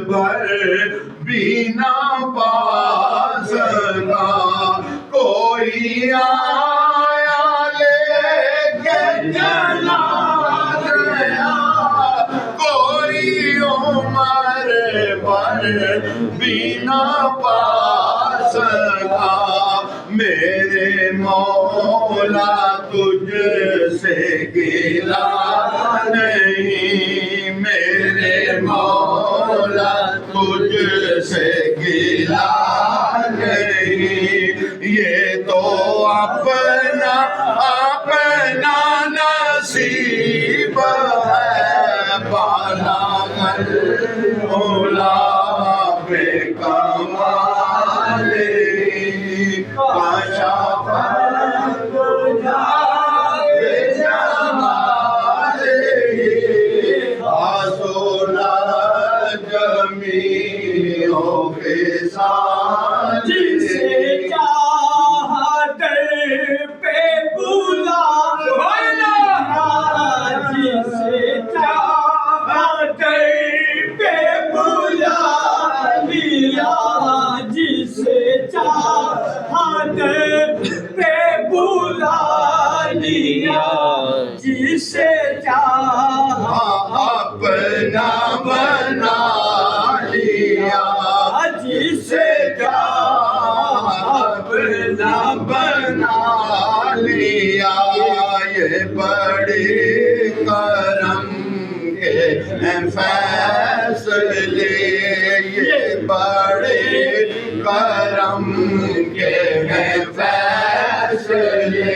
بھر بھی نہ پا سکا کوئی آیا لے کے چلا گیا کوئی عمر بھر بھی نہ پا سکا میرے مولا تجھ سے گلا نہیں میرے مولا تجھ سے گلا نہیں یہ تو اپنا اپنا نصیب ہے بالا مولا بے کمال کاشف بے جمال آسونا جمیع کے ساتھ جسے چاہتے پہ بلا جسے چاہتے پہ بلا لیا جسے چاہتے پہ بلا لیا جسے چاہا اپنا بنا لیا جسے اپنا بنا لیا یہ بڑے کرم کے فیصلے یہ بڑے کرم کے فیصلے